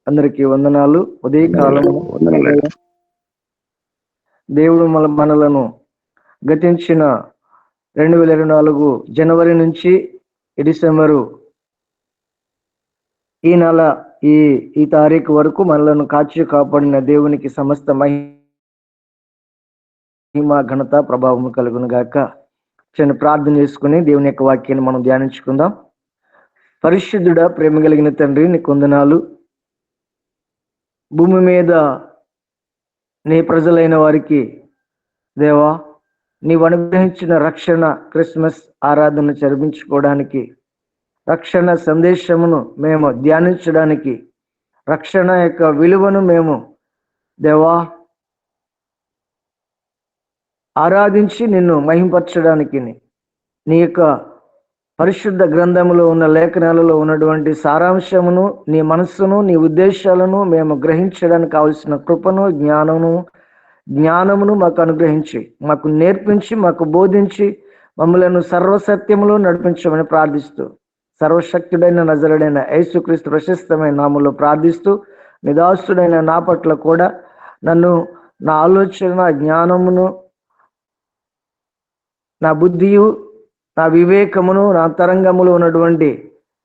అందరికీ వందనాలు. ఉదయకాలం దేవుడు మనలను గతించిన 2024 జనవరి నుంచి డిసెంబరు ఈ నెల ఈ తారీఖు వరకు మనలను కాచి కాపాడిన దేవునికి సమస్త మహిమ ఘనత ప్రభావం కలుగును గాక. చిన్న ప్రార్థన చేసుకుని దేవుని యొక్క వాక్యాన్ని మనం ధ్యానించుకుందాం. పరిశుద్ధుడా, ప్రేమ కలిగిన తండ్రి, నీకు వందనాలు. భూమి మీద నీ ప్రజలైన వారికి దేవా, నీవు అనుగ్రహించిన రక్షణ క్రిస్మస్ ఆరాధన జరిపించుకోవడానికి, రక్షణ సందేశమును మేము ధ్యానించడానికి, రక్షణ యొక్క విలువను మేము దేవా ఆరాధించి నిన్ను మహింపరచడానికి, నీ యొక్క పరిశుద్ధ గ్రంథములో ఉన్న లేఖనాలలో ఉన్నటువంటి సారాంశమును, నీ మనస్సును, నీ ఉద్దేశాలను మేము గ్రహించడానికి కావలసిన కృపను, జ్ఞానమును మాకు అనుగ్రహించి, మాకు నేర్పించి, మాకు బోధించి, మమ్మలను సర్వసత్యములో నడిపించమని ప్రార్థిస్తూ, సర్వశక్తుడైన నజరుడైన యేసుక్రీస్తు ప్రశస్తమైన నామములో ప్రార్థిస్తూ, నిదాసుడైన నా పట్ల కూడా నన్ను, నా ఆలోచన, జ్ఞానమును, నా బుద్ధియు, నా వివేకమును, నా తరంగములో ఉన్నటువంటి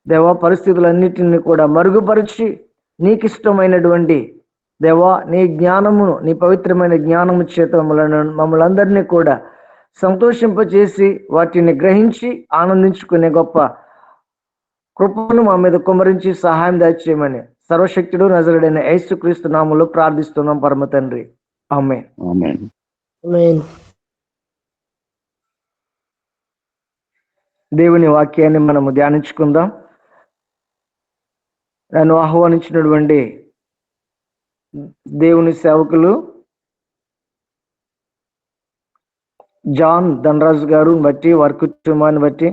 దేవా పరిస్థితులన్నిటిని కూడా మరుగుపరిచి, నీకు ఇష్టమైనటువంటి దేవా నీ జ్ఞానమును, నీ పవిత్రమైన జ్ఞానము చేత మమ్మల్ని అందరినీ కూడా సంతోషింపచేసి, వాటిని గ్రహించి ఆనందించుకునే గొప్ప కృపను మా మీద కుమ్మరించి సహాయం దయచేయమని సర్వశక్తుడు నజరుడైన యేసుక్రీస్తు నామములో ప్రార్థిస్తున్నాం పరమ తండ్రి. ఆమేన్. ఆమేన్. దేవుని వాక్యాన్ని మనము ధ్యానించుకుందాం. నన్ను ఆహ్వానించినటువంటి దేవుని సేవకులు జాన్ ధనరాజు గారు బట్టి, వారి కుటుంబాన్ని బట్టి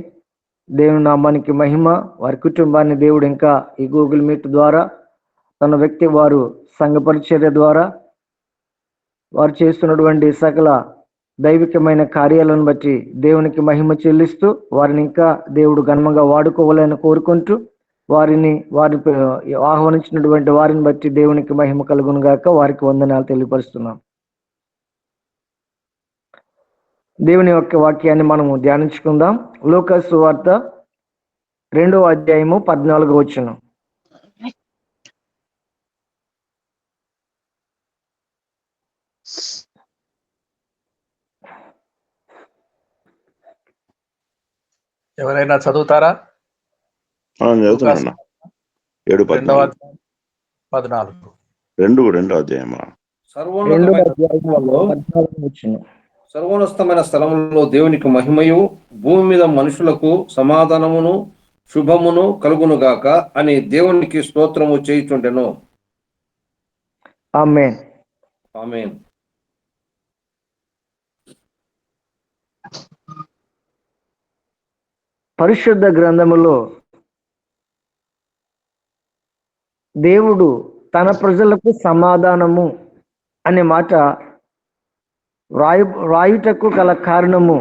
దేవుని నామానికి మహిమ. వారి కుటుంబాన్ని దేవుడు ఇంకా ఈ గూగుల్ మీట్ ద్వారా తన వ్యక్తి వారు సంఘ పరిచర్య ద్వారా వారు చేస్తున్నటువంటి సకల దైవికమైన కార్యాలను బట్టి దేవునికి మహిమ చెల్లిస్తూ, వారిని ఇంకా దేవుడు ఘనంగా వాడుకోవాలని కోరుకుంటూ, వారి ఆహ్వానించినటువంటి వారిని బట్టి దేవునికి మహిమ కలుగును గాక. వారికి వందనాలు తెలియపరుస్తున్నాం. దేవుని యొక్క వాక్యాన్ని మనము ధ్యానించుకుందాం. లూకా సువార్త 2వ అధ్యాయము 14వ వచనం. ఎవరైనా చదువుతారా? 2 స్థలములో దేవునికి మహిమయు, భూమి మీద మనుషులకు సమాధానమును శుభమును కలుగునుగాక అని దేవునికి స్తోత్రము చేయుచుండెను. ఆమేన్. ఆమేన్. పరిశుద్ధ గ్రంథములో దేవుడు తన ప్రజలకు సమాధానము అనే మాట వ్రాయుటకు గల కారణము,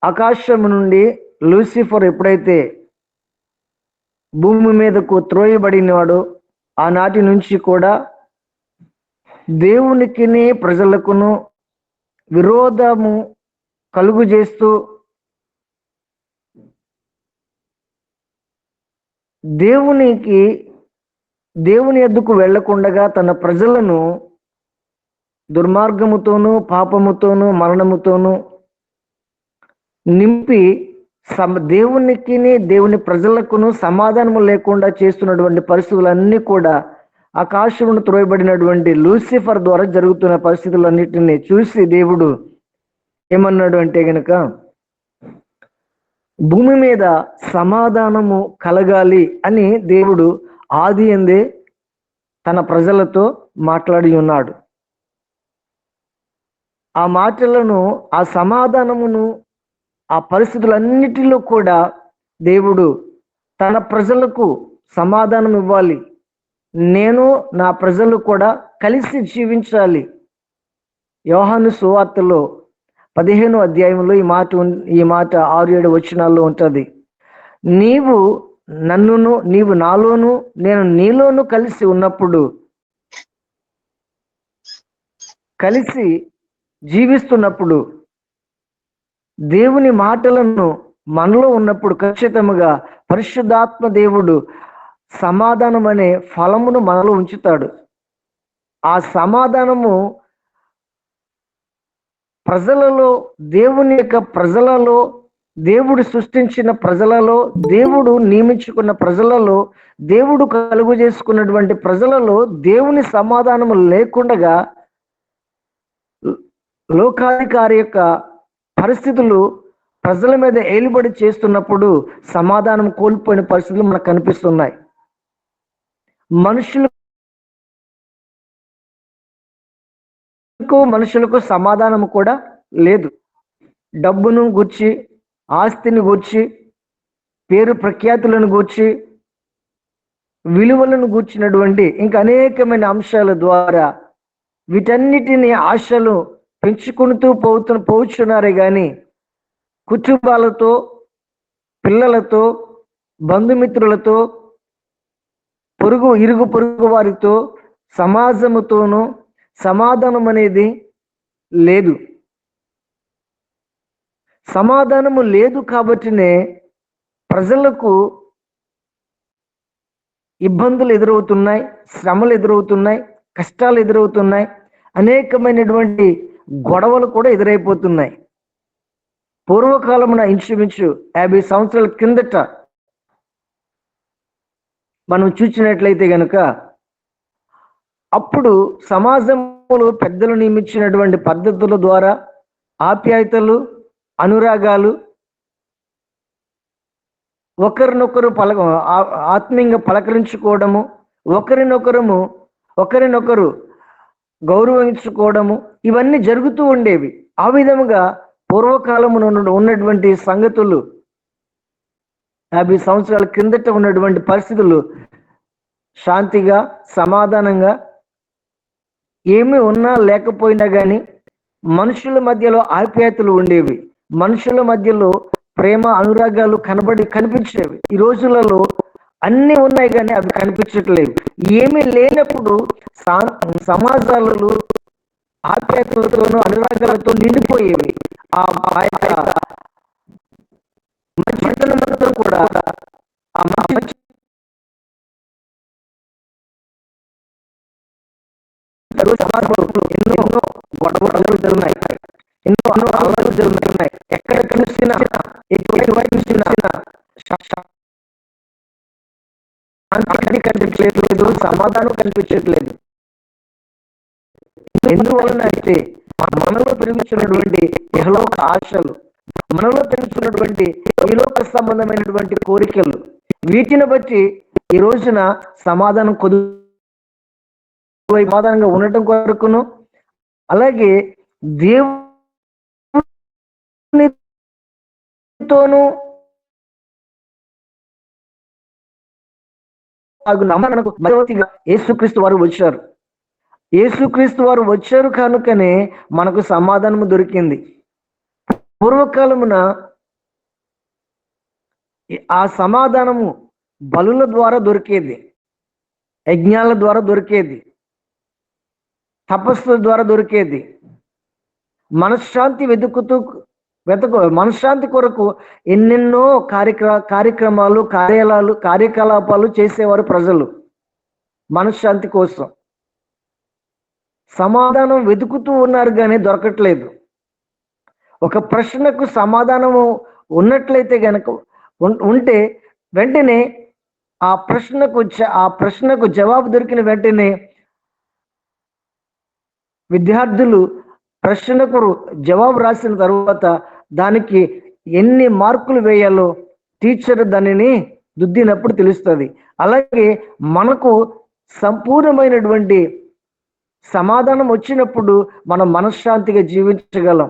ఆకాశము నుండి లూసిఫర్ ఎప్పుడైతే భూమి మీదకు త్రోయబడినాడో ఆనాటి నుంచి కూడా దేవునికి ప్రజలకును విరోధము కలుగు చేస్తూ, దేవుని యొద్దకు వెళ్లకుండగా తన ప్రజలను దుర్మార్గముతోనూ పాపముతోనూ మరణముతోనూ నింపి దేవుని ప్రజలకును సమాధానము లేకుండా చేస్తున్నటువంటి పరిస్థితులన్నీ కూడా ఆకాశమును త్రోయబడినటువంటి లూసిఫర్ ద్వారా జరుగుతున్న పరిస్థితులన్నిటిని చూసి దేవుడు ఏమన్నాడు అంటే గనక, భూమి మీద సమాధానము కలగాలి అని దేవుడు ఆది యందే తన ప్రజలతో మాట్లాడి ఉన్నాడు. ఆ మాటలను, ఆ సమాధానమును, ఆ పరిస్థితులన్నిటిలో కూడా దేవుడు తన ప్రజలకు సమాధానం ఇవ్వాలి. నేను నా ప్రజలు కూడా కలిసి జీవించాలి. యోహాను సువార్తలో 15వ అధ్యాయంలో ఈ మాట 6-7 వచనాల్లో ఉంటుంది. నీవు నన్నును నీవు నాలోను నేను నీలోను కలిసి ఉన్నప్పుడు, కలిసి జీవిస్తున్నప్పుడు, దేవుని మాటలను మనలో ఉన్నప్పుడు ఖచ్చితంగా పరిశుద్ధాత్మ దేవుడు సమాధానం అనే ఫలమును మనలో ఉంచుతాడు. ఆ సమాధానము ప్రజలలో, దేవుని యొక్క ప్రజలలో, దేవుడు సృష్టించిన ప్రజలలో, దేవుడు నియమించుకున్న ప్రజలలో, దేవుడు కలుగు చేసుకున్నటువంటి ప్రజలలో దేవుని సమాధానము లేకుండగా లోకాధికారి యొక్క పరిస్థితులు ప్రజల మీద ఏలుబడి చేస్తున్నప్పుడు సమాధానం కోల్పోయిన పరిస్థితులు మనకు కనిపిస్తున్నాయి. మనుషులకు సమాధానం కూడా లేదు. డబ్బును గూర్చి, ఆస్తిని గూర్చి, పేరు ప్రఖ్యాతులను గూర్చి, విలువలను గూర్చినటువంటి ఇంకా అనేకమైన అంశాల ద్వారా వీటన్నిటిని ఆశలు పెంచుకుంటూ పోచున్నారే కానీ కుటుంబాలతో, పిల్లలతో, బంధుమిత్రులతో, ఇరుగు పొరుగు వారితో, సమాజముతోనూ సమాధానం అనేది లేదు. సమాధానము లేదు కాబట్టినే ప్రజలకు ఇబ్బందులు ఎదురవుతున్నాయి, శ్రమలు ఎదురవుతున్నాయి, కష్టాలు ఎదురవుతున్నాయి, అనేకమైనటువంటి గొడవలు కూడా ఎదురైపోతున్నాయి. పూర్వకాలమున ఇంచుమించు 50 సంవత్సరాల కిందట మనం చూసినట్లయితే గనుక అప్పుడు సమాజంలో పెద్దలు నియమించినటువంటి పద్ధతుల ద్వారా ఆప్యాయతలు, అనురాగాలు, ఒకరినొకరు ఆత్మీయంగా పలకరించుకోవడము, ఒకరినొకరు గౌరవించుకోవడము, ఇవన్నీ జరుగుతూ ఉండేవి. ఆ విధముగా పూర్వకాలమున ఉన్నటువంటి సంగతులు 50 సంవత్సరాల కిందట ఉన్నటువంటి పరిస్థితులు శాంతిగా, సమాధానంగా, ఏమి ఉన్నా లేకపోయినా కానీ మనుషుల మధ్యలో ఆప్యాయతలు ఉండేవి. మనుషుల మధ్యలో ప్రేమ, అనురాగాలు కనిపించేవి. ఈ రోజులలో అన్నీ ఉన్నాయి కానీ అవి కనిపించట్లేవు. ఏమీ లేనప్పుడు సమాజాలలో ఆప్యాయతలతోనూ అనురాగాలతో నిండిపోయేవి. ఆ యొక్క మంచితనంతో కూడా ఆ మంచి సమాజంలో ఎన్నో గొడవలు జరుగుతున్నాయి, ఎన్నో అల్లర్లు జరుగుతున్నాయి. ఎక్కడ చూసినా, ఎటువంటి చూసినా శాంతి కనిపించట్లేదు, సమాధానం కనిపించట్లేదు. ఎందువలన అయితే మనలో పెరుగుతున్నటువంటి ఇహలోక ఆశలు, మనలో పెరుగుతున్నటువంటి ఈలోక సంబంధమైనటువంటి కోరికలు, వీటిని బట్టి ఈ రోజున సమాధానం సమాధానంగా ఉండటం కొరకును, అలాగే దేవునితోనూ యేసుక్రీస్తు వారు వచ్చారు. యేసుక్రీస్తు వారు వచ్చారు కనుకనే మనకు సమాధానము దొరికింది. పూర్వకాలమున ఆ సమాధానము బలుల ద్వారా దొరికేది, యజ్ఞాల ద్వారా దొరికేది, తపస్సుల ద్వారా దొరికేది. మనశ్శాంతి మనశ్శాంతి కొరకు ఎన్నెన్నో కార్యక్రమాలు, కార్యకలాపాలు చేసేవారు ప్రజలు. మనశ్శాంతి కోసం సమాధానం వెతుకుతూ ఉన్నారు కానీ దొరకట్లేదు. ఒక ప్రశ్నకు సమాధానము ఉన్నట్లయితే గనక ఉంటే వెంటనే ఆ ప్రశ్నకు జవాబు దొరికిన వెంటనే విద్యార్థులు ప్రశ్నకు జవాబు రాసిన తర్వాత దానికి ఎన్ని మార్కులు వేయాలో టీచర్ దానిని దిద్దినప్పుడు తెలుస్తుంది. అలాగే మనకు సంపూర్ణమైనటువంటి సమాధానం వచ్చినప్పుడు మనం మనశ్శాంతిగా జీవించగలం.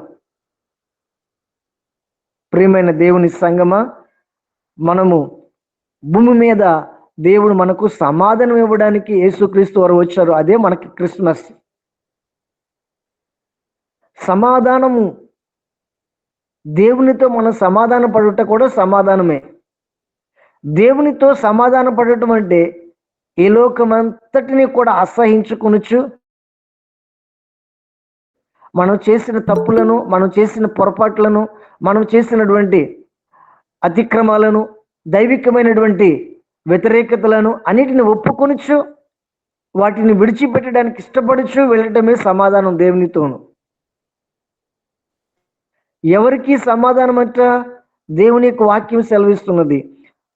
ప్రియమైన దేవుని సంగమా, మనము భూమి మీద దేవుడు మనకు సమాధానం ఇవ్వడానికి యేసుక్రీస్తు వారు వచ్చారు. అదే మనకి క్రిస్మస్. సమాధానము, దేవునితో మనం సమాధాన పడుట కూడా సమాధానమే. దేవునితో సమాధాన పడటం అంటే ఈ లోకమంతటిని కూడా అసహించుకొనుచు మనం చేసిన తప్పులను, మనం చేసిన పొరపాట్లను, మనం చేసినటువంటి అతిక్రమాలను, దైవికమైనటువంటి వ్యతిరేకతలను అన్నిటిని ఒప్పుకొనుచు వాటిని విడిచిపెట్టడానికి ఇష్టపడుచు వెళ్ళటమే సమాధానం దేవునితోను. ఎవరికి సమాధానం అంట? దేవుని యొక్క వాక్యం సెలవిస్తున్నది.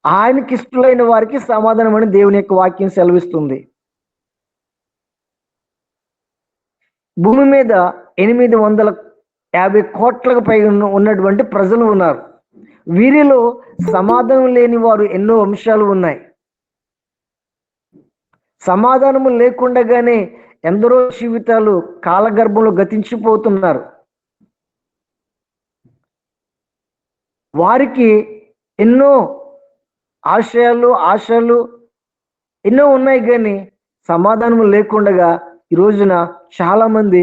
ఆయనకి ఇష్టలైన వారికి సమాధానం అని దేవుని యొక్క వాక్యం సెలవిస్తుంది. భూమి మీద 850 కోట్లకు పైగా ఉన్నటువంటి ప్రజలు ఉన్నారు. వీరిలో సమాధానం లేని వారు ఎన్నో అంశాలు ఉన్నాయి. సమాధానము లేకుండానే ఎందరో జీవితాలు కాలగర్భంలో గతించిపోతున్నారు. వారికి ఎన్నో ఆశలు ఎన్నో ఉన్నాయి, కానీ సమాధానం లేకుండా ఈ రోజున చాలా మంది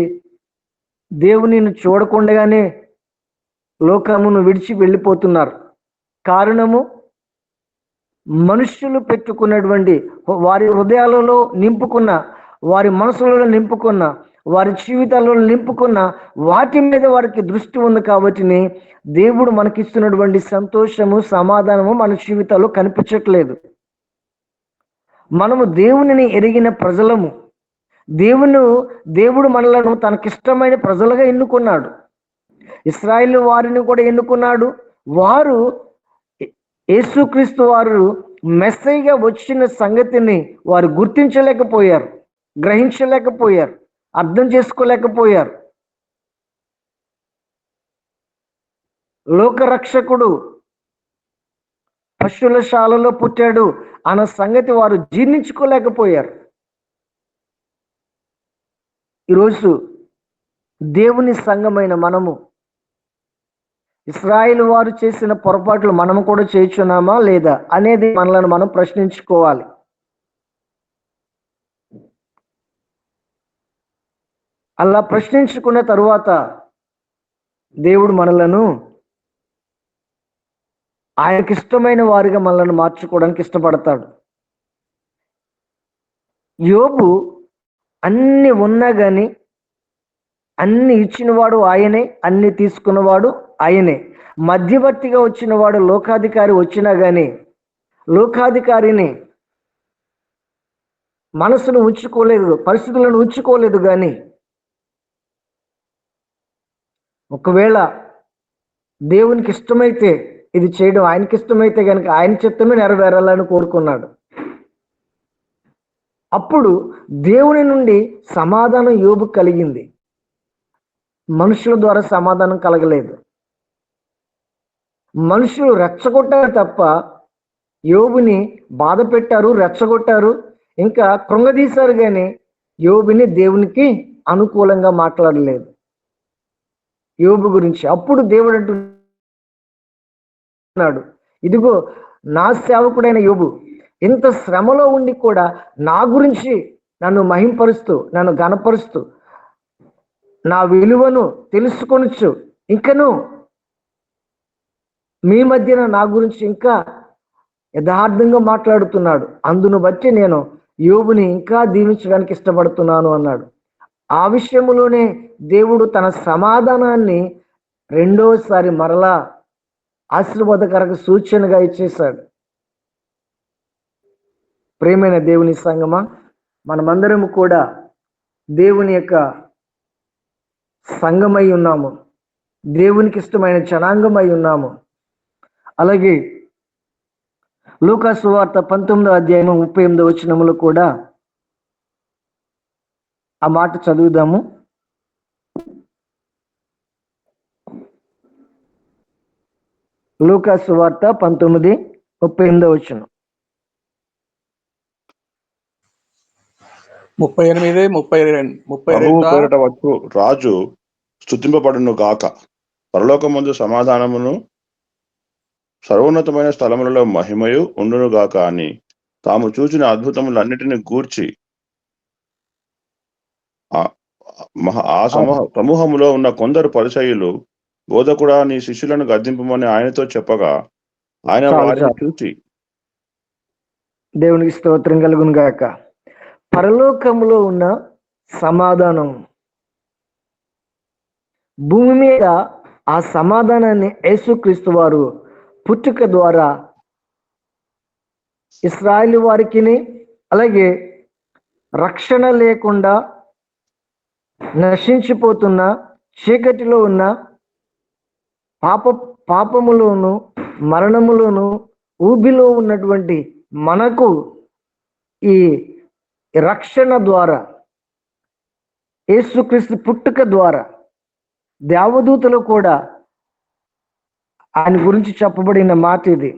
దేవునిని చూడకుండానే లోకమును విడిచి వెళ్ళిపోతున్నారు. కారణము మనుష్యులు పెట్టుకున్నటువంటి వారి హృదయాలలో నింపుకున్న, వారి మనసులలో నింపుకున్న, వారి జీవితాలలో నింపుకున్న వాటి మీద వారికి దృష్టి ఉంది. కాబట్టి దేవుడు మనకిస్తున్నటువంటి సంతోషము, సమాధానము మన జీవితాల్లో కనిపించట్లేదు. మనము దేవునిని ఎరిగిన ప్రజలము. దేవుడు మనలను తనకిష్టమైన ప్రజలుగా ఎన్నుకున్నాడు. ఇశ్రాయేలు వారిని కూడా ఎన్నుకున్నాడు. వారు యేసుక్రీస్తు వారు మెస్సీగా వచ్చిన సంగతిని వారు గుర్తించలేకపోయారు, గ్రహించలేకపోయారు, అర్థం చేసుకోలేకపోయారు. లోకరక్షకుడు పశువుల శాలలో పుట్టాడు అన్న సంగతి వారు జీర్ణించుకోలేకపోయారు. ఈరోజు దేవుని సంఘమైన మనము ఇశ్రాయేలు వారు చేసిన పొరపాట్లు మనము కూడా చేయుచున్నామా లేదా అనేది మనలను మనం ప్రశ్నించుకోవాలి. అలా ప్రశ్నించుకున్న తరువాత దేవుడు మనలను ఆయనకి ఇష్టమైన వారిగా మనల్ని మార్చుకోవడానికి ఇష్టపడతాడు. యోబు అన్ని ఉన్నా కానీ అన్ని ఇచ్చినవాడు ఆయనే, అన్ని తీసుకున్నవాడు ఆయనే. మధ్యవర్తిగా వచ్చినవాడు లోకాధికారి వచ్చినా కానీ లోకాధికారిని మనసును ఉంచుకోలేదు, పరిస్థితులను ఉంచుకోలేదు. కానీ ఒకవేళ దేవునికి ఇష్టమైతే ఇది చేయడం, ఆయనకి ఇష్టమైతే కనుక ఆయన చిత్తమే నెరవేరాలని కోరుకున్నాడు. అప్పుడు దేవుని నుండి సమాధానం యోబు కలిగింది. మనుషుల ద్వారా సమాధానం కలగలేదు. మనుషులు రెచ్చగొట్టారు తప్ప యోబుని బాధ పెట్టారు, రెచ్చగొట్టారు, ఇంకా కృంగదీశారు, కానీ యోబుని దేవునికి అనుకూలంగా మాట్లాడలేదు యోబు గురించి. అప్పుడు దేవుడు అంటున్నాడు, ఇదిగో నా సేవకుడైన యోబు ఇంత శ్రమలో ఉండి కూడా నా గురించి నన్ను మహింపరుస్తూ, నన్ను ఘనపరుస్తూ, నా విలువను తెలుసుకొనొచ్చు, ఇంకను మీ మధ్యన నా గురించి ఇంకా యథార్థంగా మాట్లాడుతున్నాడు. అందును బట్టి నేను యోబుని ఇంకా దీవించడానికి ఇష్టపడుతున్నాను అన్నాడు. ఆ విషయంలోనే దేవుడు తన సమాధానాన్ని రెండోసారి మరలా ఆశీర్వాదకరక సూచనగా ఇచ్చేశాడు. ప్రేమైన దేవుని సంగమా, మనమందరము కూడా దేవుని యొక్క సంఘమై ఉన్నాము, దేవునికి ఇష్టమైన జనాంగమై ఉన్నాము. అలాగే లూకా సువార్త 19వ అధ్యాయం 38వ వచనములో కూడా ఆ మాట చదువుదాము. లూకా సువార్త 19:38 వచనం. 38 వచ్చు రాజు స్తుతింపబడును గాక. పరలోకమందు సమాధానమును, సర్వోన్నతమైన స్థలములలో మహిమయు ఉండును గాక అని తాము చూచిన అద్భుతములన్నిటిని గూర్చి సమూహములో ఉన్న కొందరు పరిసయ్యులు, బోధకుడా నీ శిష్యులను గద్దింపమని ఆయనతో చెప్పగా ఆయన వారిని చూసి దేవునికి స్తోత్రం కలుగును గాక. పరలోకములో ఉన్న సమాధానం, భూమి మీద ఆ సమాధానాన్ని యేసుక్రీస్తు వారు పుట్టుక ద్వారా ఇశ్రాయేలు వారికి, అలాగే రక్షణ లేకుండా నశించిపోతున్న చీకటిలో ఉన్న పాపములోను మరణములోను ఊబిలో ఉన్నటువంటి మనకు ఈ రక్షణ ద్వారా, యేసుక్రీస్తు పుట్టుక ద్వారా దేవదూతలు కూడా ఆయన గురించి చెప్పబడిన మాట ఇది.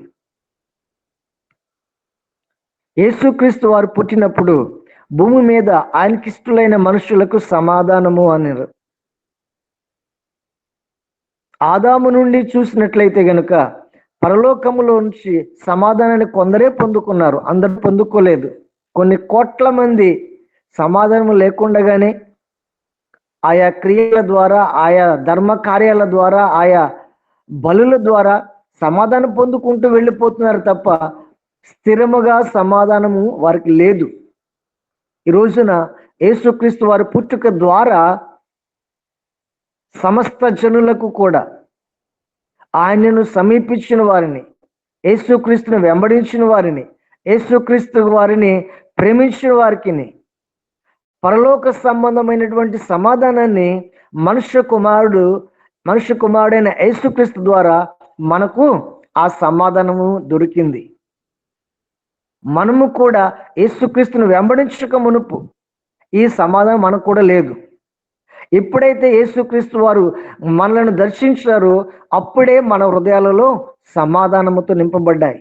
యేసుక్రీస్తు వారు పుట్టినప్పుడు భూమి మీద ఆయనకిష్టులైన మనుషులకు సమాధానము అన్నారు. ఆదాము నుండి చూసినట్లయితే గనుక పరలోకములో నుంచి సమాధానాన్ని కొందరే పొందుకున్నారు, అందరూ పొందుకోలేదు. కొన్ని కోట్ల మంది సమాధానం లేకుండగానే ఆయా క్రియల ద్వారా, ఆయా ధర్మ కార్యాల ద్వారా, ఆయా బలుల ద్వారా సమాధానం పొందుకుంటూ వెళ్ళిపోతున్నారు తప్ప స్థిరముగా సమాధానము వారికి లేదు. ఈ రోజున యేసుక్రీస్తు వారి పుట్టుక ద్వారా సమస్త జనులకు కూడా, ఆయనను సమీపించిన వారిని, యేసుక్రీస్తుని వెంబడించిన వారిని, యేసుక్రీస్తు వారిని ప్రేమించిన వారికి పరలోక సంబంధమైనటువంటి సమాధానాన్ని మనుష్య కుమారుడైన యేసుక్రీస్తు ద్వారా మనకు ఆ సమాధానము దొరికింది. మనము కూడా యేసుక్రీస్తుని వెంబడించక మునుపు ఈ సమాధానం మనకు కూడా లేదు. ఎప్పుడైతే యేసుక్రీస్తు వారు మనలను దర్శించారో అప్పుడే మన హృదయాలలో సమాధానముతో నింపబడ్డాయి.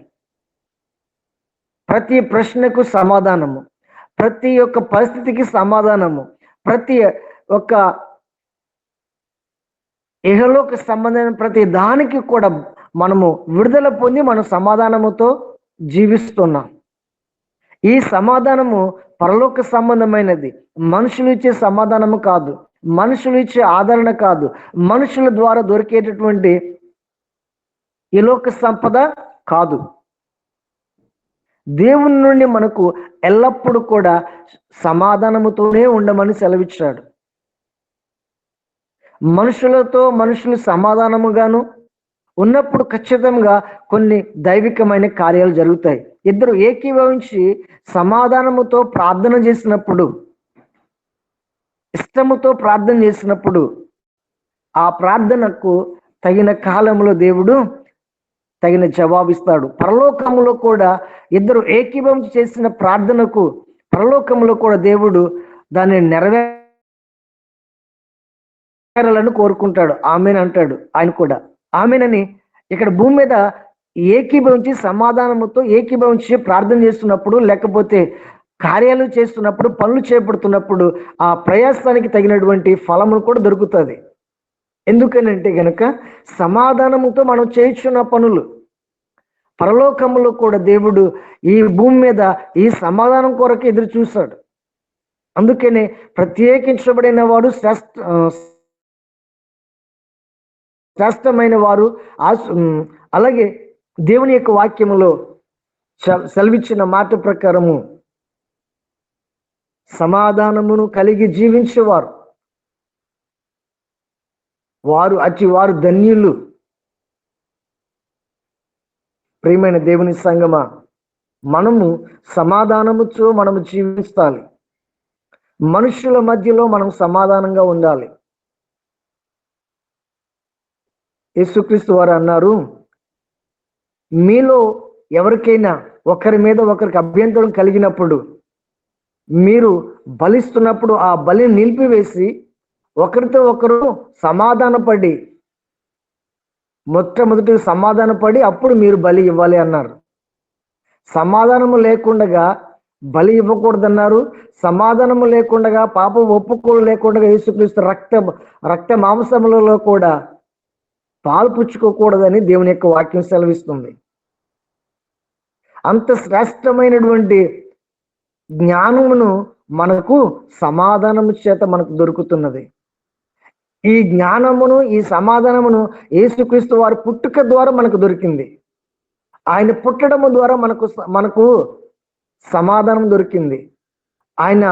ప్రతి ప్రశ్నకు సమాధానము, ప్రతి ఒక్క పరిస్థితికి సమాధానము, ప్రతి ఒక్క ఇహలోక సంబంధమైన ప్రతి దానికి కూడా మనము విడుదల పొంది మన సమాధానముతో జీవిస్తున్నాం. ఈ సమాధానము పరలోక సంబంధమైనది. మనుషులు ఇచ్చే సమాధానము కాదు, మనుషులు ఇచ్చే ఆదరణ కాదు, మనుషుల ద్వారా దొరికేటటువంటి ఈ లోక సంపద కాదు. దేవుని నుండి మనకు ఎల్లప్పుడూ కూడా సమాధానముతోనే ఉండమని సెలవిచ్చాడు. మనుషులు సమాధానముగాను ఉన్నప్పుడు ఖచ్చితంగా కొన్ని దైవికమైన కార్యాలు జరుగుతాయి. ఇద్దరు ఏకీభవించి సమాధానముతో ప్రార్థన చేసినప్పుడు, ఇష్టముతో ప్రార్థన చేసినప్పుడు ఆ ప్రార్థనకు తగిన కాలంలో దేవుడు తగిన జవాబిస్తాడు. పరలోకములో కూడా ఇద్దరు ఏకీభవించి చేసిన ప్రార్థనకు పరలోకములో కూడా దేవుడు దాన్ని నెరవేరాలని కోరుకుంటాడు. ఆమెన్ అంటాడు ఆయన కూడా. ఆమెనని ఇక్కడ భూమి మీద ఏకీభవించి సమాధానముతో ఏకీభవించి ప్రార్థన చేస్తున్నప్పుడు, లేకపోతే కార్యాలు చేస్తున్నప్పుడు, పనులు చేపడుతున్నప్పుడు ఆ ప్రయాసానికి తగినటువంటి ఫలము కూడా దొరుకుతుంది. ఎందుకనంటే గనక సమాధానముతో మనం చేయించున్న పనులు పరలోకములో కూడా దేవుడు ఈ భూమి మీద ఈ సమాధానం కొరకు ఎదురు చూశాడు. అందుకనే ప్రత్యేకించబడిన వాడు శ్రేష్టమైన వారు. అలాగే దేవుని యొక్క వాక్యములో సెలవిచ్చిన మాట ప్రకారము సమాధానమును కలిగి జీవించేవారు వారు ధన్యులు. ప్రియమైన దేవుని సంగమా, మనము సమాధానముతో మనము జీవించాలి. మనుషుల మధ్యలో మనం సమాధానంగా ఉండాలి. యేసుక్రీస్తు వారు అన్నారు, మీలో ఎవరికైనా ఒకరి మీద ఒకరికి అభ్యంతరం కలిగినప్పుడు మీరు బలిస్తున్నప్పుడు ఆ బలిని నిలిపివేసి ఒకరితో ఒకరు సమాధానపడి, మొట్టమొదటి సమాధానపడి అప్పుడు మీరు బలి ఇవ్వాలి అన్నారు. సమాధానము లేకుండా బలి ఇవ్వకూడదన్నారు. సమాధానము లేకుండా, పాపం ఒప్పుకోలు లేకుండా యేసుక్రీస్తు రక్త మాంసములలో కూడా పాలు పుచ్చుకోకూడదని దేవుని యొక్క వాక్యం సెలవిస్తుంది. అంత శ్రేష్టమైనటువంటి జ్ఞానమును మనకు సమాధానము చేత మనకు దొరుకుతున్నది. ఈ జ్ఞానమును, ఈ సమాధానమును యేసుక్రీస్తు వారి పుట్టుక ద్వారా మనకు దొరికింది. ఆయన పుట్టడము ద్వారా మనకు సమాధానం దొరికింది. ఆయన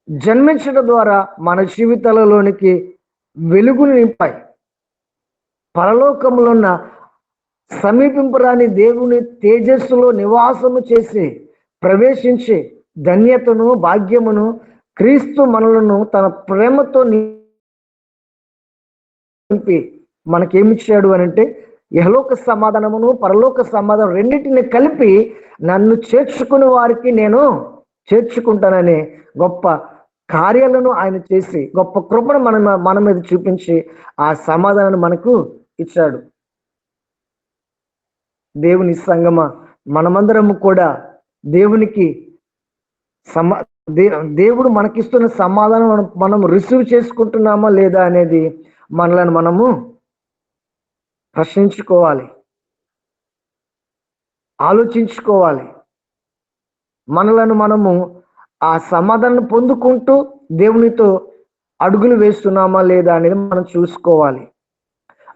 జన్మించడం ద్వారా మన జీవితాలలోనికి వెలుగును నింపాయి. పరలోకములో ఉన్న సమీపింపరాని దేవుని తేజస్సులో నివాసము చేసి ప్రవేశించి ధన్యతను భాగ్యమును క్రీస్తు మనలను తన ప్రేమతో నింపి మనకేమిచ్చాడు అని అంటే యహలోక సమాధానమును పరలోక సమాధానం రెండింటిని కలిపి నన్ను చేర్చుకుని వారికి నేను చేర్చుకుంటాననే గొప్ప కార్యాలను ఆయన చేసి గొప్ప కృపను మన మీద చూపించి ఆ సమాధానాన్ని మనకు ఇచ్చాడు. దేవుని సంగమ, మనమందరము కూడా దేవునికి దేవుడు మనకిస్తున్న సమాధానం మనం రిసీవ్ చేసుకుంటున్నామా లేదా అనేది మనలను మనము ప్రశ్నించుకోవాలి, ఆలోచించుకోవాలి. మనలను మనము ఆ సమాధానం పొందుకుంటూ దేవునితో అడుగులు వేస్తున్నామా లేదా అనేది మనం చూసుకోవాలి.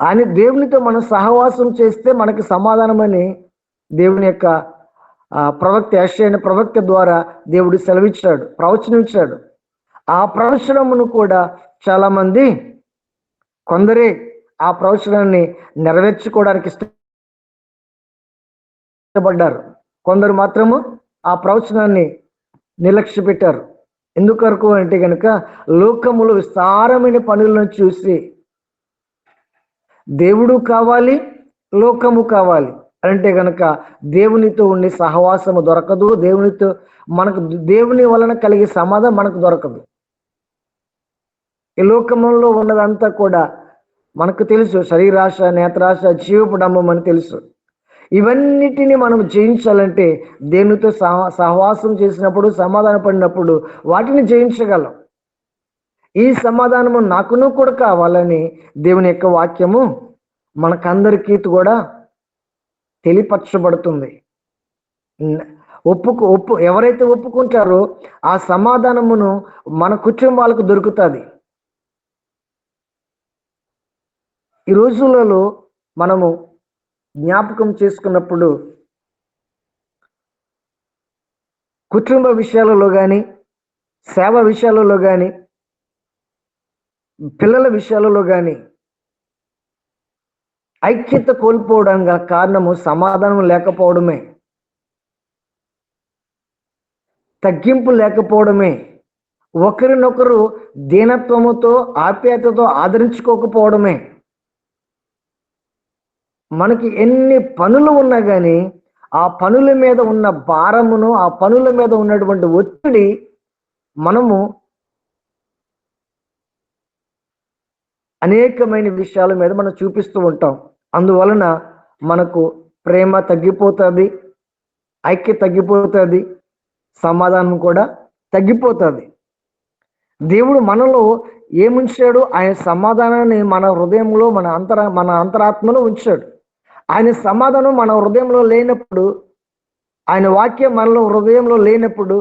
ఆయన దేవునితో మనం సహవాసం చేస్తే మనకి సమాధానం అని దేవుని యొక్క ప్రవక్త యెషయా ప్రవక్త ద్వారా దేవుడు సెలవిచ్చాడు, ప్రవచనించాడు. ఆ ప్రవచనమును కూడా చాలా మంది కొందరే ఆ ప్రవచనాన్ని నెరవేర్చుకోవడానికి ఇష్టపడ్డారు, కొందరు మాత్రము ఆ ప్రవచనాన్ని నిర్లక్ష్య పెట్టారు. ఎందుకొరకు అంటే కనుక లోకములో విస్తారమైన పనులను చూసి దేవుడు కావాలి, లోకము కావాలి అంటే కనుక దేవునితో ఉండే సహవాసము దొరకదు, దేవునితో మనకు దేవుని వలన కలిగే సమాధానం మనకు దొరకదు. ఈ లోకములో ఉన్నదంతా కూడా మనకు తెలుసు, శరీరాశ, నేత్రాశ, జీవపు డంబం అని తెలుసు. ఇవన్నిటిని మనం జయించాలంటే దేవునితో సహవాసం చేసినప్పుడు, సమాధాన పడినప్పుడు వాటిని జయించగలం. ఈ సమాధానము నాకును కూడా కావాలని దేవుని యొక్క వాక్యము మనకందరికీ కూడా తెలియపరచబడుతుంది. ఎవరైతే ఒప్పుకుంటారో ఆ సమాధానమును మన కుటుంబాలకు దొరుకుతుంది. ఈ రోజులలో మనము జ్ఞాపకం చేసుకున్నప్పుడు కుటుంబ విషయాలలో కానీ, సేవ విషయాలలో కానీ, పిల్లల విషయాలలో కానీ ఐక్యత కోల్పోవడం గల కారణము సమాధానం లేకపోవడమే, తగ్గింపు లేకపోవడమే, ఒకరినొకరు దీనత్వముతో ఆప్యాయతతో ఆదరించుకోకపోవడమే. మనకి ఎన్ని పనులు ఉన్నా కానీ ఆ పనుల మీద ఉన్న భారమును, ఆ పనుల మీద ఉన్నటువంటి ఒత్తిడి మనము అనేకమైన విషయాల మీద మనం చూపిస్తూ ఉంటాం. అందువలన మనకు ప్రేమ తగ్గిపోతుంది, ఐక్యత తగ్గిపోతుంది, సమాధానం కూడా తగ్గిపోతుంది. దేవుడు మనలో ఏముంచాడు? ఆయన సమాధానాన్ని మన హృదయంలో, మన అంతరాత్మలో ఉంచాడు. ఆయన సమాధానం మన హృదయంలో లేనప్పుడు, ఆయన వాక్యం మనలో హృదయంలో లేనప్పుడు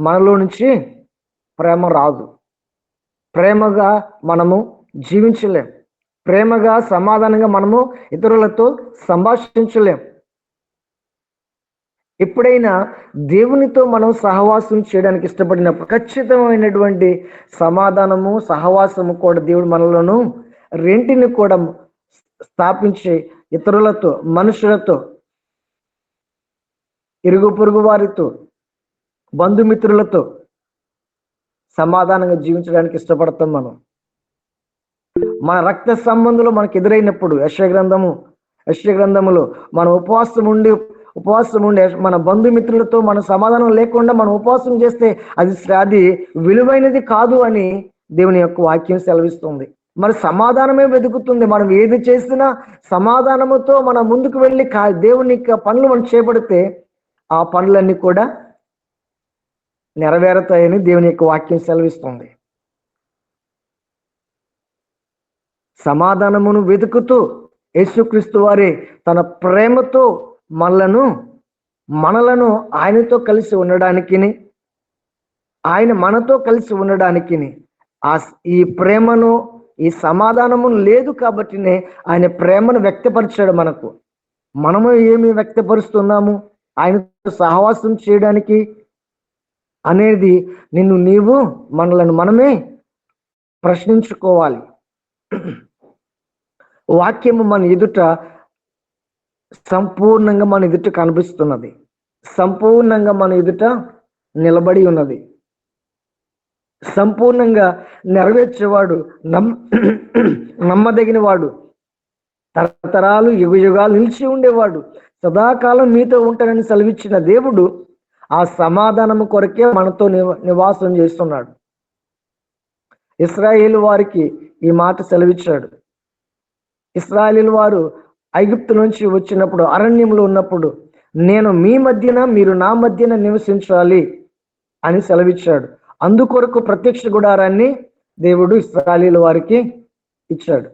మనలో నుంచి ప్రేమ రాదు. ప్రేమగా మనము జీవించలేం, ప్రేమగా సమాధానంగా మనము ఇతరులతో సంభాషించలేం. ఎప్పుడైనా దేవునితో మనం సహవాసం చేయడానికి ఇష్టపడినప్పుడు ఖచ్చితమైనటువంటి సమాధానము, సహవాసము కూడా దేవుడు మనలోను రెంటిని కూడా స్థాపించి ఇతరులతో, మనుషులతో, ఇరుగు పొరుగు వారితో, బంధుమిత్రులతో సమాధానంగా జీవించడానికి ఇష్టపడతాం. మన రక్త సంబంధులు మనకు ఎదురైనప్పుడు యెషయా గ్రంథములో మనం ఉపవాసం ఉండి మన బంధుమిత్రులతో మన సమాధానం లేకుండా మనం ఉపవాసం చేస్తే అది విలువైనది కాదు అని దేవుని యొక్క వాక్యం సెలవిస్తుంది. మరి సమాధానమే వెతుకుతుంది. మనం ఏది చేసినా సమాధానముతో మనం ముందుకు వెళ్ళి దేవుని యొక్క పనులు మనం చేపడితే ఆ పనులన్నీ కూడా నెరవేరుతాయని దేవుని యొక్క వాక్యం సెలవిస్తుంది. సమాధానమును వెతుకుతూ యేసుక్రీస్తు వారే తన ప్రేమతో మనలను ఆయనతో కలిసి ఉండడానికి, ఆయన మనతో కలిసి ఉండడానికి ఈ ప్రేమను, ఈ సమాధానము లేదు కాబట్టినే ఆయన ప్రేమను వ్యక్తపరిచాడు. మనము ఏమి వ్యక్తపరుస్తున్నాము? ఆయనతో సహవాసం చేయడానికి, అనేది నీవు మనలను మనమే ప్రశ్నించుకోవాలి. వాక్యము మన ఎదుట సంపూర్ణంగా మన ఎదుట కనిపిస్తున్నది, సంపూర్ణంగా మన ఎదుట నిలబడి ఉన్నది. సంపూర్ణంగా నెరవేర్చేవాడు, నమ్మదగిన వాడు, తరతరాలు యుగ యుగాలు నిలిచి ఉండేవాడు, సదాకాలం మీతో ఉంటానని సెలవిచ్చిన దేవుడు ఆ సమాధానము కొరకే మనతో నివాసం చేస్తున్నాడు. ఇశ్రాయేలు వారికి ఈ మాట సెలవిచ్చాడు. ఇశ్రాయేలు వారు ఐగుప్తు నుంచి వచ్చినప్పుడు, అరణ్యంలో ఉన్నప్పుడు, నేను మీ మధ్యన మీరు నా మధ్యన నివసించాలి అని సెలవిచ్చాడు. అందుకొరకు ప్రత్యక్ష గుడారాన్ని దేవుడు ఇశ్రాయేలు వారికి ఇచ్చాడు.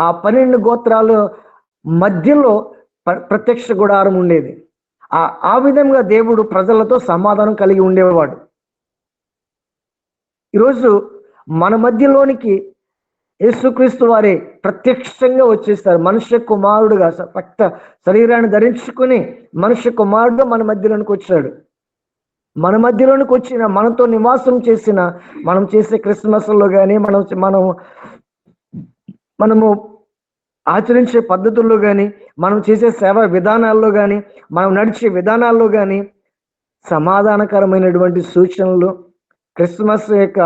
ఆ 12 గోత్రాలు మధ్యలో ప్రత్యక్ష గుడారం ఉండేది. ఆ విధంగా దేవుడు ప్రజలతో సమాధానం కలిగి ఉండేవాడు. ఈరోజు మన మధ్యలోనికి యేసుక్రీస్తు వారే ప్రత్యక్షంగా వచ్చేస్తారు. మనుష్య కుమారుడుగా రక్త శరీరాన్ని ధరించుకుని మనుష్య కుమారుడుగా మన మధ్యలోనికి వచ్చాడు. మన మధ్యలోనికి వచ్చిన, మనతో నివాసం చేసిన, మనం చేసే క్రిస్మస్లో కానీ మనము ఆచరించే పద్ధతుల్లో కానీ, మనం చేసే సేవా విధానాల్లో కానీ, మనం నడిచే విధానాల్లో కానీ సమాధానకరమైనటువంటి సూచనలు, క్రిస్మస్ యొక్క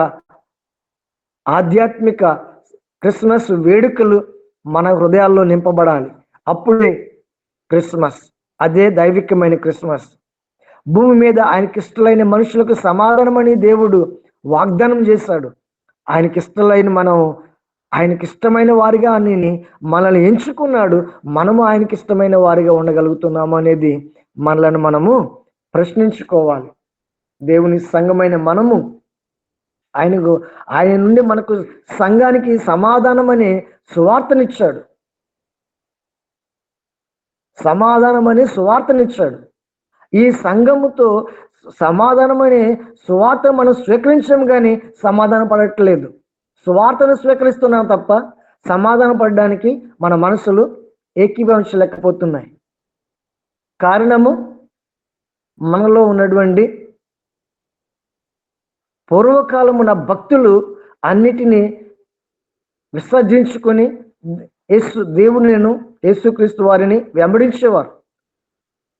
ఆధ్యాత్మిక క్రిస్మస్ వేడుకలు మన హృదయాల్లో నింపబడాలి. అప్పుడే క్రిస్మస్, అదే దైవికమైన క్రిస్మస్. భూమి మీద ఆయనకి ఇష్టలైన మనుషులకు సమాధానం అని దేవుడు వాగ్దానం చేశాడు. ఆయనకిష్టమైన వారిగా మనల్ని ఎంచుకున్నాడు. మనము ఆయనకిష్టమైన వారిగా ఉండగలుగుతున్నాము అనేది మనలను మనము ప్రశ్నించుకోవాలి. దేవుని సంఘమైన మనము ఆయన నుండి మనకు సంఘానికి సమాధానం అనే సువార్తనిచ్చాడు. సమాధానం అనే సువార్తనిచ్చాడు. ఈ సంఘముతో సమాధానం అనే సువార్త మనం స్వీకరించాం కానీ సమాధానం పడట్లేదు. సువార్తను స్వీకరిస్తున్నాం తప్ప సమాధానం పడడానికి మన మనసులు ఏకీభవించలేకపోతున్నాయి. కారణము మనలో ఉన్నటువంటి పూర్వకాలమున భక్తులు అన్నిటినీ విసర్జించుకొని దేవునిను యేసుక్రీస్తు వారిని వెంబడించేవారు.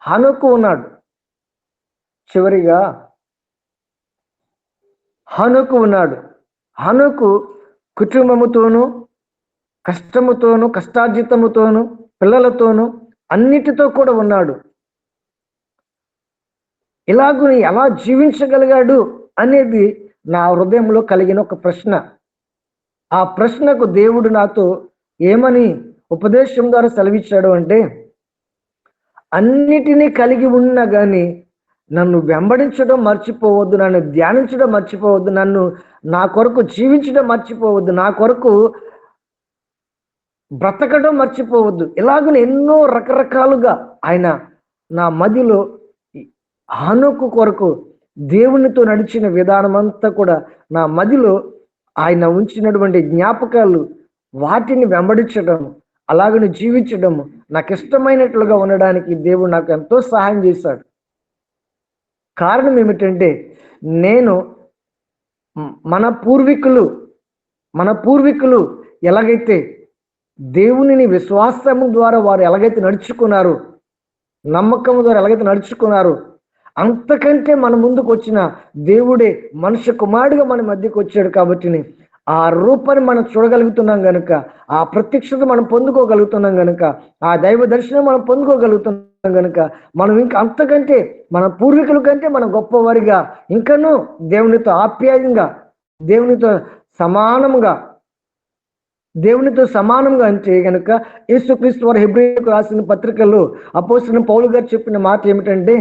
హనోకు ఉన్నాడు. చివరిగా హనోకు ఉన్నాడు. హనోకు కుటుంబముతోనూ, కష్టముతోనూ, కష్టార్జితముతోనూ, పిల్లలతోనూ అన్నిటితో కూడా ఉన్నాడు. ఇలాగుని ఎలా జీవించగలిగాడు అనేది నా హృదయంలో కలిగిన ఒక ప్రశ్న. ఆ ప్రశ్నకు దేవుడు నాతో ఏమని ఉపదేశం ద్వారా సెలవిచ్చాడు అంటే, అన్నిటినీ కలిగి ఉన్నా కానీ నన్ను వెంబడించడం మర్చిపోవద్దు, నన్ను ధ్యానించడం మర్చిపోవద్దు, నా కొరకు జీవించడం మర్చిపోవద్దు, నా కొరకు బ్రతకడం మర్చిపోవద్దు. ఇలాగనే ఎన్నో రకరకాలుగా ఆయన నా మదిలో హనోకు కొరకు దేవునితో నడిచిన విధానం అంతా కూడా నా మదిలో ఆయన ఉంచినటువంటి జ్ఞాపకాలు, వాటిని వెంబడించడం, అలాగని జీవించడం, నాకు ఇష్టమైనట్లుగా ఉండడానికి దేవుడు నాకు ఎంతో సహాయం చేశాడు. కారణం ఏమిటంటే, నేను మన పూర్వీకులు ఎలాగైతే దేవునిని విశ్వాసము ద్వారా వారు ఎలాగైతే నడుచుకున్నారు, నమ్మకం ద్వారా ఎలాగైతే నడుచుకున్నారు, అంతకంటే మన ముందుకు వచ్చిన దేవుడే మనుష్య కుమారుడిగా మన మధ్యకు వచ్చాడు. కాబట్టి ఆ రూపాన్ని మనం చూడగలుగుతున్నాం కనుక, ఆ ప్రత్యక్షత మనం పొందుకోగలుగుతున్నాం కనుక, ఆ దైవ దర్శనం మనం పొందుకోగలుగుతున్నాం కనుక, మనం ఇంకా అంతకంటే మన పూర్వీకుల కంటే మనం గొప్పవారిగా, ఇంకనూ దేవునితో ఆప్యాయంగా, దేవునితో సమానంగా అంటే కనుక యేసుక్రీస్తు వారు హెబ్రీయులకు రాసిన పత్రికల్లో అపోస్తలుడైన పౌలు గారు చెప్పిన మాట ఏమిటంటే,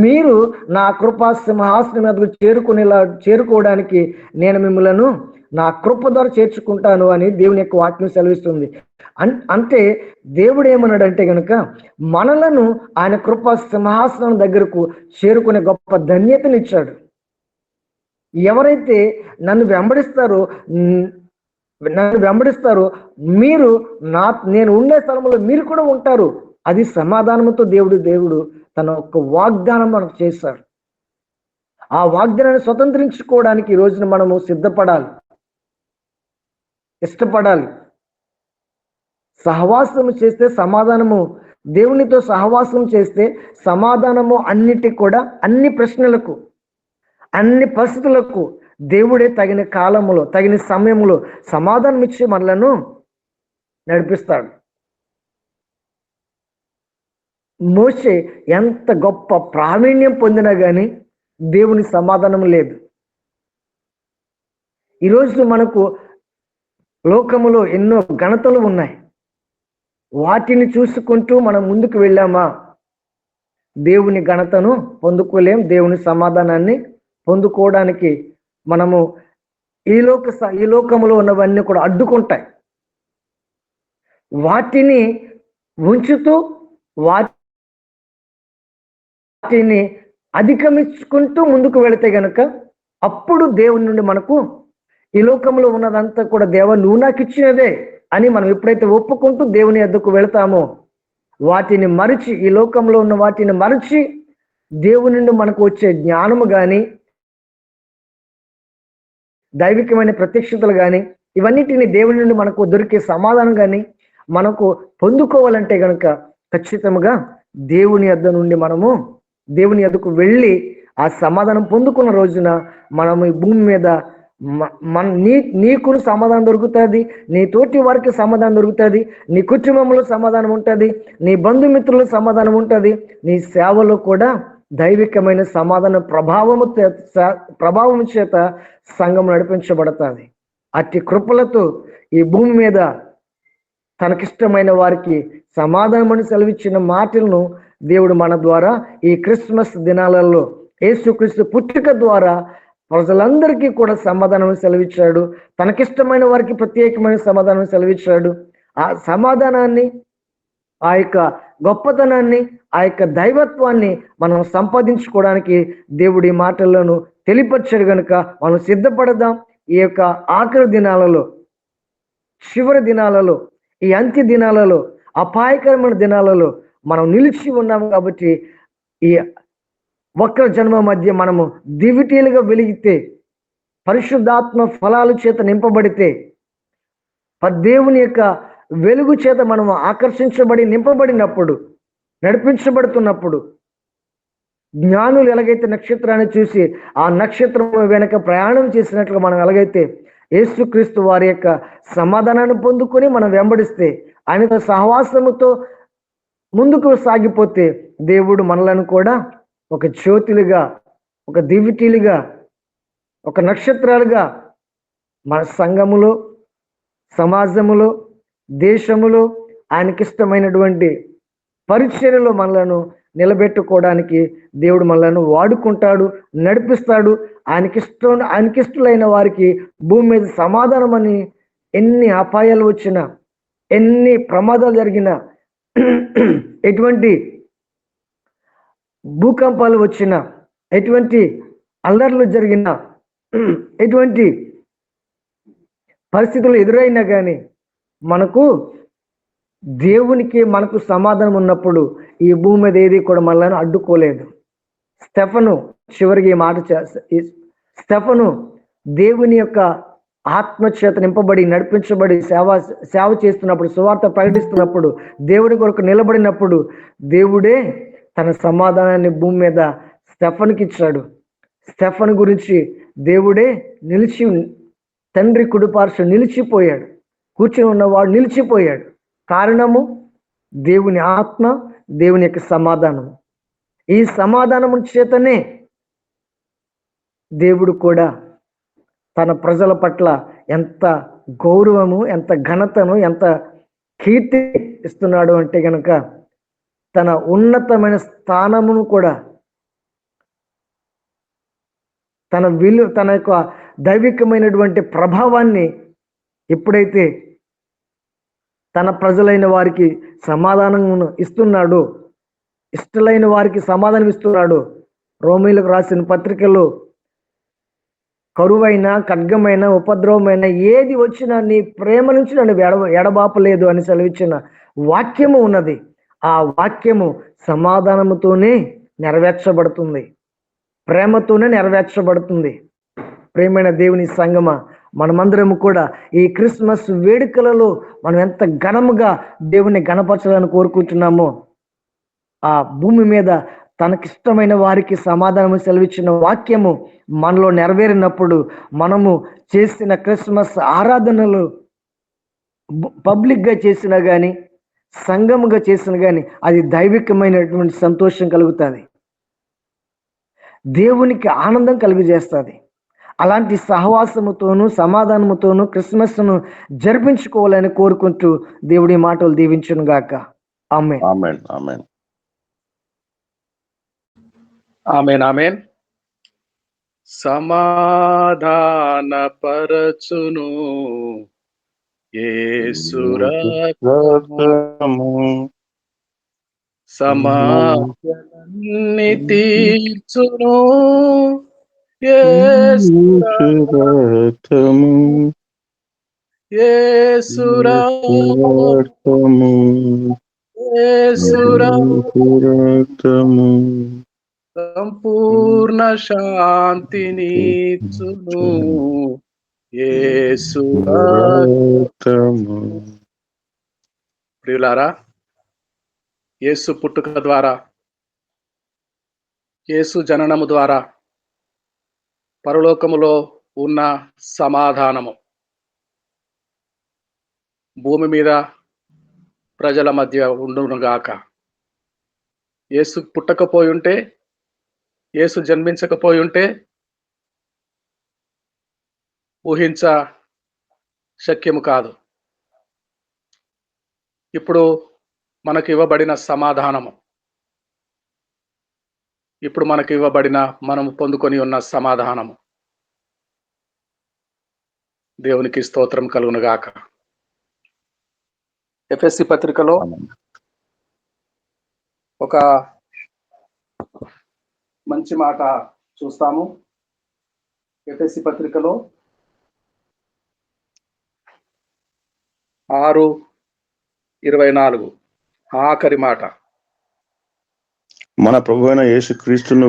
మీరు నా కృపా సింహాసనం మీదకు చేరుకోవడానికి నేను మిమ్మలను నా కృప ద్వారా చేర్చుకుంటాను అని దేవుని యొక్క వాక్యం సెలవిస్తుంది. అంటే దేవుడు ఏమన్నాడంటే కనుక, మనలను ఆయన కృపా సింహాసనం దగ్గరకు చేరుకునే గొప్ప ధన్యతనిచ్చాడు. ఎవరైతే నన్ను వెంబడిస్తారో మీరు నేను ఉండే స్థలంలో మీరు కూడా ఉంటారు. అది సమాధానంతో దేవుడు తన ఒక్క వాగ్దానం మనకు చేశాడు. ఆ వాగ్దానాన్ని స్వతంత్రించుకోవడానికి ఈ రోజున మనము సిద్ధపడాలి, ఇష్టపడాలి. సహవాసము చేస్తే సమాధానము, దేవునితో సహవాసం చేస్తే సమాధానము అన్నిటికి కూడా, అన్ని ప్రశ్నలకు, అన్ని పరిస్థితులకు దేవుడే తగిన కాలములో, తగిన సమయంలో సమాధానం ఇచ్చి మనలను నడిపిస్తాడు. మోషే ఎంత గొప్ప ప్రావీణ్యం పొందినా కానీ దేవుని సమాధానం లేదు. ఈరోజు మనకు లోకములో ఎన్నో ఘనతలు ఉన్నాయి. వాటిని చూసుకుంటూ మనం ముందుకు వెళ్ళామా దేవుని ఘనతను పొందుకోలేం, దేవుని సమాధానాన్ని పొందుకోవడానికి మనము ఈ లోకములో ఉన్నవన్నీ కూడా అడ్డుకుంటాయి. వాటిని ఉంచుతూ వాటిని అధిగమించుకుంటూ ముందుకు వెళితే గనక అప్పుడు దేవుని నుండి మనకు ఈ లోకంలో ఉన్నదంతా కూడా దేవా నువ్వు నాకు ఇచ్చినదే అని మనం ఎప్పుడైతే ఒప్పుకుంటూ దేవుని యొద్దకు వెళతామో, వాటిని మరిచి, ఈ లోకంలో ఉన్న వాటిని మరిచి దేవుని నుండి మనకు వచ్చే జ్ఞానము కానీ, దైవికమైన ప్రత్యక్షతలు కానీ, ఇవన్నిటిని దేవుని నుండి మనకు దొరికే సమాధానం కానీ మనకు పొందుకోవాలంటే గనక ఖచ్చితంగా దేవుని యొద్ద నుండి మనము దేవుని యొద్దకు వెళ్ళి ఆ సమాధానం పొందుకున్న రోజున మనము ఈ భూమి మీద నీకు సమాధానం దొరుకుతుంది, నీ తోటి వారికి సమాధానం దొరుకుతుంది, నీ కుటుంబంలో సమాధానం ఉంటుంది, నీ బంధుమిత్రుల సమాధానం ఉంటుంది, నీ సేవలో కూడా దైవికమైన సమాధాన ప్రభావం చేత సంఘం నడిపించబడుతుంది. అట్టి కృపలతో ఈ భూమి మీద తనకిష్టమైన వారికి సమాధానమని సెలవిచ్చిన మాటలను దేవుడు మన ద్వారా ఈ క్రిస్మస్ దినాలలో యేసుక్రీస్తు పుట్టుక ద్వారా ప్రజలందరికీ కూడా సమాధానం సెలవిచ్చాడు. తనకిష్టమైన వారికి ప్రత్యేకమైన సమాధానం సెలవిచ్చాడు. ఆ సమాధానాన్ని, ఆ యొక్క గొప్పతనాన్ని, ఆ యొక్క దైవత్వాన్ని మనం సంపాదించుకోవడానికి దేవుడి మాటలను తెలియపరిచాడు కనుక మనం సిద్ధపడదాం. ఈ యొక్క ఆఖరి దినాలలో, చివరి దినాలలో, ఈ అంత్య దినాలలో, అపాయకరమైన దినాలలో మనం నిలిచి ఉన్నాము. కాబట్టి ఈ ఒక్క జన్మ మధ్య మనము దివిటీలుగా వెలిగితే, పరిశుద్ధాత్మ ఫలాల చేత నింపబడితే, దేవుని యొక్క వెలుగు చేత మనము ఆకర్షించబడి నింపబడినప్పుడు, నడిపించబడుతున్నప్పుడు, జ్ఞానులు ఎలాగైతే నక్షత్రాన్ని చూసి ఆ నక్షత్రం వెనక ప్రయాణం చేసినట్లుగా మనం ఎలాగైతే యేసుక్రీస్తు వారి యొక్క సమాధానాన్ని పొందుకొని మనం వెంబడిస్తే, ఆయనతో సహవాసముతో ముందుకు సాగిపోతే దేవుడు మనలను కూడా ఒక జ్యోతులుగా, ఒక దివిటీలుగా, ఒక నక్షత్రాలుగా మన సంఘములో, సమాజములో, దేశములో ఆయనకిష్టమైనటువంటి పరిచర్యలో మనలను నిలబెట్టుకోవడానికి దేవుడు మనలను వాడుకుంటాడు, నడిపిస్తాడు. ఆయనకిష్టులైన వారికి భూమి మీద సమాధానం అని ఎన్ని అపాయాలు వచ్చినా, ఎన్ని ప్రమాదాలు జరిగినా, ఎటువంటి భూకంపాలు వచ్చినా, ఎటువంటి అల్లర్లు జరిగినా, ఎటువంటి పరిస్థితులు ఎదురైనా కానీ మనకు దేవునికి మనకు సమాధానం ఉన్నప్పుడు ఈ భూమి మీద ఏది కూడా మనల్ని అడ్డుకోలేదు. స్టెఫను చివరికి ఈ మాట స్టెఫను దేవుని యొక్క ఆత్మచేత నింపబడి నడిపించబడి సేవ చేస్తున్నప్పుడు, సువార్త ప్రకటిస్తున్నప్పుడు, దేవుడి కొరకు నిలబడినప్పుడు దేవుడే తన సమాధానాన్ని భూమి మీద స్టెఫన్కి ఇచ్చాడు. స్టెఫన్ గురించి దేవుడే నిలిచి, తండ్రి కుడిపార్శ్వ నిలిచిపోయాడు, కూర్చొని ఉన్నవాడు నిలిచిపోయాడు. కారణము దేవుని ఆత్మ, దేవుని యొక్క సమాధానము. ఈ సమాధానము చేతనే దేవుడు కూడా తన ప్రజల పట్ల ఎంత గౌరవము, ఎంత ఘనతను, ఎంత కీర్తి ఇస్తున్నాడు అంటే గనక తన ఉన్నతమైన స్థానమును కూడా, తన యొక్క దైవికమైనటువంటి ప్రభావాన్ని ఎప్పుడైతే తన ప్రజలైన వారికి సమాధానమును ఇస్తున్నాడు, ఇష్టలైన వారికి సమాధానం ఇస్తున్నాడు. రోమీలకు రాసిన పత్రికలో కరువైన, ఖడ్గమైన, ఉపద్రవమైన ఏది వచ్చినా నీ ప్రేమ నుంచి నన్ను ఎడబాపలేదు అని సెలవిచ్చిన వాక్యము ఉన్నది. ఆ వాక్యము సమాధానముతోనే నెరవేర్చబడుతుంది, ప్రేమతోనే నెరవేర్చబడుతుంది. ప్రేమైన దేవుని సంగమ, మనమందరము కూడా ఈ క్రిస్మస్ వేడుకలలో మనం ఎంత ఘనముగా దేవుని గణపరచాలని కోరుకుంటున్నామో, ఆ భూమి మీద తనకిష్టమైన వారికి సమాధానం సెలవిచ్చిన వాక్యము మనలో నెరవేరినప్పుడు మనము చేసిన క్రిస్మస్ ఆరాధనలు పబ్లిక్గా చేసినా కానీ, సంఘముగా చేసినా కానీ అది దైవికమైనటువంటి సంతోషం కలుగుతుంది, దేవునికి ఆనందం కలుగజేస్తుంది. అలాంటి సహవాసముతోనూ సమాధానముతోనూ క్రిస్మస్ను జరిపించుకోవాలని కోరుకుంటూ దేవుడి మాటలు దీవించును గాక. ఆమేన్. ఆమేన్. ఆమేన్. ఆమేన్. ఆమేన్. సమాధాన పరచును యేసు రక్తము, సమస్యలన్నీ తీర్చును యేసు రక్తము, యేసు రక్తము, యేసు రక్తము, సంపూర్ణ శాంతినిచ్చును యేసు రక్తము. ప్రియులారా, యేసు పుట్టుక ద్వారా, యేసు జననము ద్వారా పరలోకములో ఉన్న సమాధానము భూమి మీద ప్రజల మధ్య ఉండునుగాక. యేసు పుట్టకపోయి ఉంటే, యేసు జన్మించకపోయి ఉంటే ఊహించ శక్యము కాదు. ఇప్పుడు మనకు ఇవ్వబడిన సమాధానము, ఇప్పుడు మనకు ఇవ్వబడిన, మనము పొందుకొని ఉన్న సమాధానము, దేవునికి స్తోత్రం కలుగునుగాక. ఎఫెసీ పత్రికలో ఒక మంచి మాట చూస్తాము. ఎఫెసీ పత్రికలో 6:24 ఆఖరి మాట. మన ప్రభువైన యేసుక్రీస్తును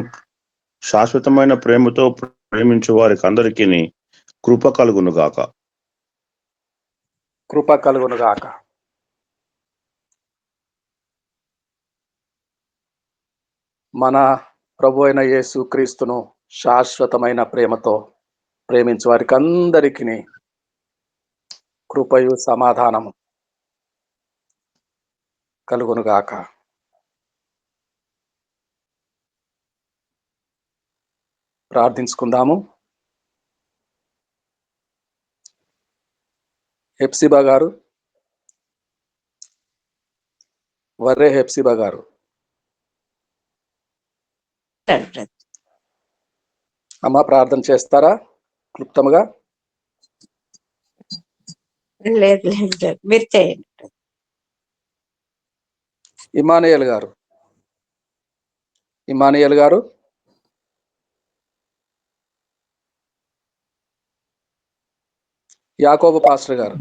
శాశ్వతమైన ప్రేమతో ప్రేమించు వారికి అందరికీ కృప కలుగును గాక. కృప కలుగునుగాక. మన ప్రభు అయిన యేసు క్రీస్తును శాశ్వతమైన ప్రేమతో ప్రేమించు వారికి అందరికీ కృపయు సమాధానము కలుగునుగాక. ప్రార్థించుకుందాము. హెప్సిబా గారు, వర్రే హెప్సిబా గారు, అమ్మ ప్రార్థన చేస్తారా క్లుప్తముగా? లేదు మీరు చేయండి. ఇమానుయేల్ గారు, ఇమానుయేల్ గారు, యాకోబు పాస్టర్ గారు.